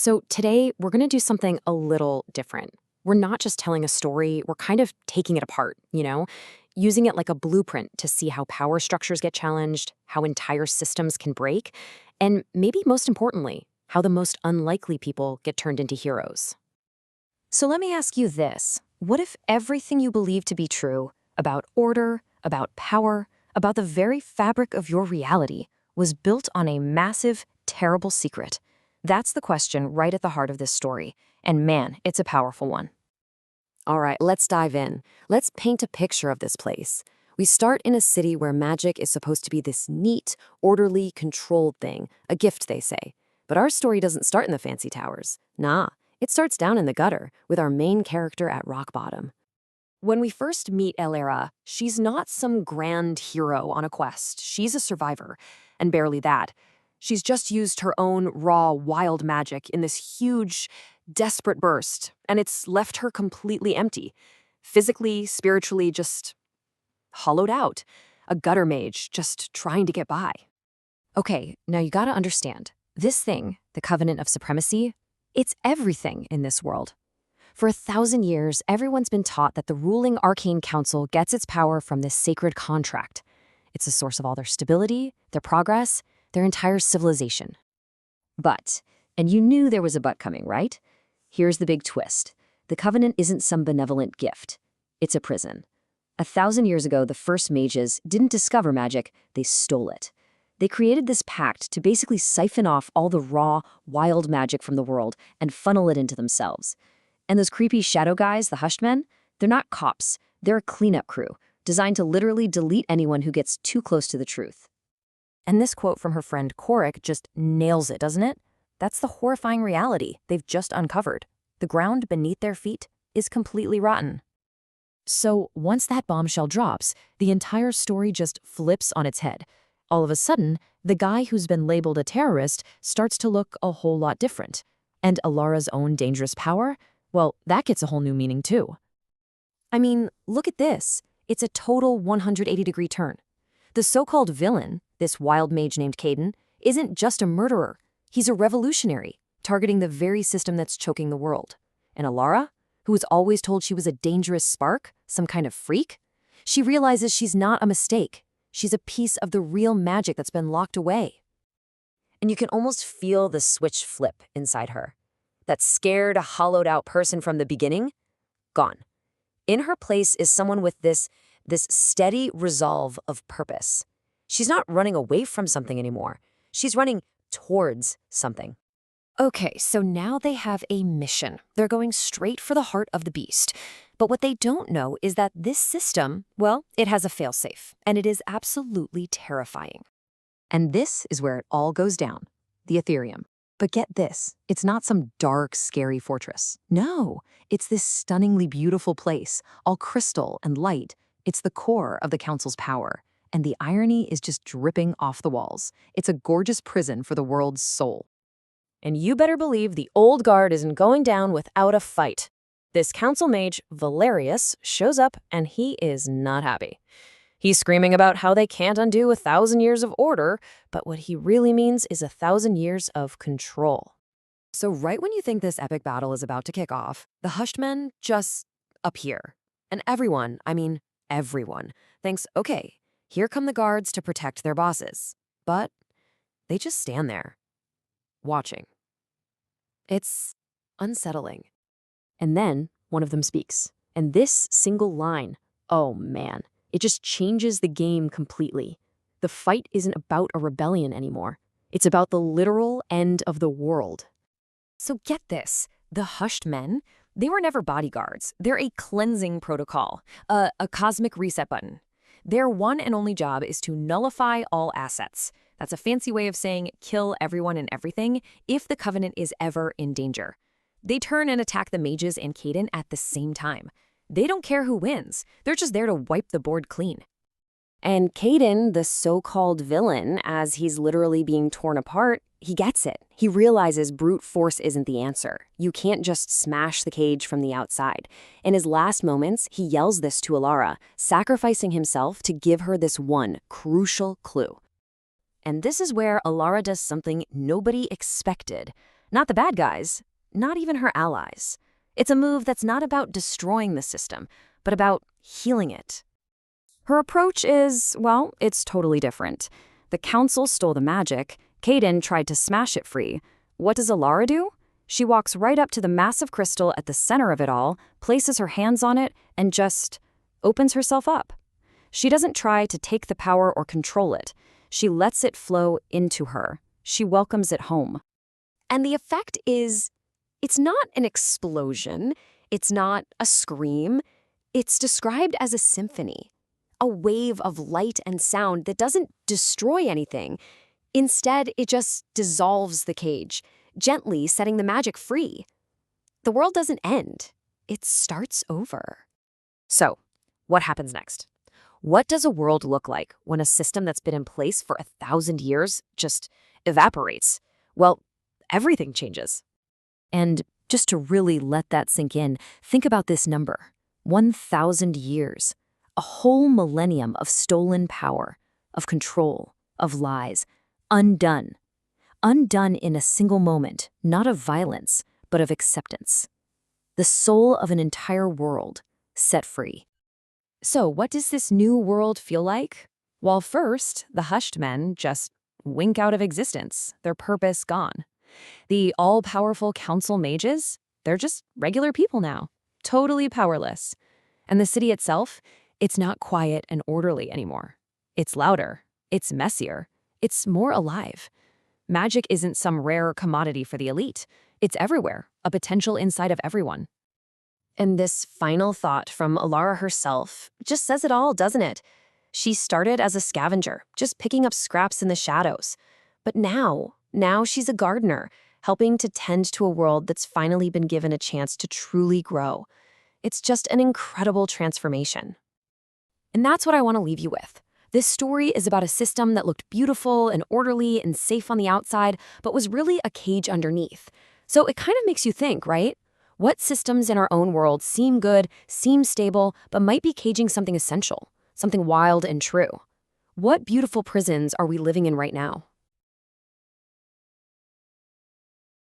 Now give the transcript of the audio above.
So today, we're going to do something a little different. We're not just telling a story, we're kind of taking it apart, using it like a blueprint to see how power structures get challenged, how entire systems can break, and maybe most importantly, how the most unlikely people get turned into heroes. So let me ask you this. What if everything you believe to be true about order, about power, about the very fabric of your reality was built on a massive, terrible secret? That's the question right at the heart of this story. And man, it's a powerful one. All right, let's dive in. Let's paint a picture of this place. We start in a city where magic is supposed to be this neat, orderly, controlled thing, a gift, they say. But our story doesn't start in the fancy towers. Nah, it starts down in the gutter, with our main character at rock bottom. When we first meet Elara, she's not some grand hero on a quest. She's a survivor, and barely that. She's just used her own raw, wild magic in this huge, desperate burst, and it's left her completely empty. Physically, spiritually, just hollowed out. A gutter mage, just trying to get by. Okay, now you gotta understand. This thing, the Covenant of Supremacy, it's everything in this world. For 1,000 years, everyone's been taught that the ruling Arcane Council gets its power from this sacred contract. It's the source of all their stability, their progress, their entire civilization. But, and you knew there was a but coming, right? Here's the big twist. The Covenant isn't some benevolent gift. It's a prison. 1,000 years ago, the first mages didn't discover magic, they stole it. They created this pact to basically siphon off all the raw, wild magic from the world and funnel it into themselves. And those creepy shadow guys, the hushed men, they're not cops. They're a cleanup crew, designed to literally delete anyone who gets too close to the truth. And this quote from her friend Corrick just nails it, doesn't it? That's the horrifying reality they've just uncovered. The ground beneath their feet is completely rotten. So once that bombshell drops, the entire story just flips on its head. All of a sudden, the guy who's been labeled a terrorist starts to look a whole lot different. And Elara's own dangerous power? Well, that gets a whole new meaning too. I mean, look at this. It's a total 180-degree turn. The so-called villain, this wild mage named Caden, isn't just a murderer. He's a revolutionary, targeting the very system that's choking the world. And Elara, who was always told she was a dangerous spark, some kind of freak, she realizes she's not a mistake. She's a piece of the real magic that's been locked away. And you can almost feel the switch flip inside her. That scared, hollowed-out person from the beginning, gone. In her place is someone with this steady resolve of purpose. She's not running away from something anymore. She's running towards something. Okay, so now they have a mission. They're going straight for the heart of the beast. But what they don't know is that this system, well, it has a failsafe, and it is absolutely terrifying. And this is where it all goes down, the Aetherium. But get this, it's not some dark, scary fortress. No, it's this stunningly beautiful place, all crystal and light. It's the core of the Council's power. And the irony is just dripping off the walls. It's a gorgeous prison for the world's soul. And you better believe the old guard isn't going down without a fight. This council mage, Valerius, shows up and he is not happy. He's screaming about how they can't undo 1,000 years of order, but what he really means is 1,000 years of control. So right when you think this epic battle is about to kick off, the hushed men just appear. And everyone, thinks, okay, here come the guards to protect their bosses. But they just stand there, watching. It's unsettling. And then one of them speaks. And this single line, oh man, it just changes the game completely. The fight isn't about a rebellion anymore. It's about the literal end of the world. So get this, the hushed men, they were never bodyguards. They're a cleansing protocol, a cosmic reset button. Their one and only job is to nullify all assets. That's a fancy way of saying kill everyone and everything if the Covenant is ever in danger. They turn and attack the mages and Caden at the same time. They don't care who wins. They're just there to wipe the board clean. And Caden, the so-called villain, as he's literally being torn apart, he gets it. He realizes brute force isn't the answer. You can't just smash the cage from the outside. In his last moments, he yells this to Elara, sacrificing himself to give her this one crucial clue. And this is where Elara does something nobody expected. Not the bad guys, not even her allies. It's a move that's not about destroying the system, but about healing it. Her approach is, well, it's totally different. The Council stole the magic, Kaden tried to smash it free. What does Elara do? She walks right up to the massive crystal at the center of it all, places her hands on it, and just opens herself up. She doesn't try to take the power or control it. She lets it flow into her. She welcomes it home. And the effect is, it's not an explosion, it's not a scream, it's described as a symphony, a wave of light and sound that doesn't destroy anything. Instead, it just dissolves the cage, gently setting the magic free. The world doesn't end, it starts over. So, what happens next? What does a world look like when a system that's been in place for 1,000 years just evaporates? Well, everything changes. And just to really let that sink in, think about this number. 1,000 years. A whole millennium of stolen power, of control, of lies. Undone. Undone in a single moment, not of violence, but of acceptance. The soul of an entire world set free. So what does this new world feel like? Well, first, the hushed men just wink out of existence, their purpose gone. The all-powerful council mages, they're just regular people now, totally powerless. And the city itself, it's not quiet and orderly anymore. It's louder, it's messier, it's more alive. Magic isn't some rare commodity for the elite. It's everywhere, a potential inside of everyone. And this final thought from Elara herself just says it all, doesn't it? She started as a scavenger, just picking up scraps in the shadows. But now she's a gardener, helping to tend to a world that's finally been given a chance to truly grow. It's just an incredible transformation. And that's what I want to leave you with. This story is about a system that looked beautiful and orderly and safe on the outside, but was really a cage underneath. So it kind of makes you think, right? What systems in our own world seem good, seem stable, but might be caging something essential, something wild and true? What beautiful prisons are we living in right now?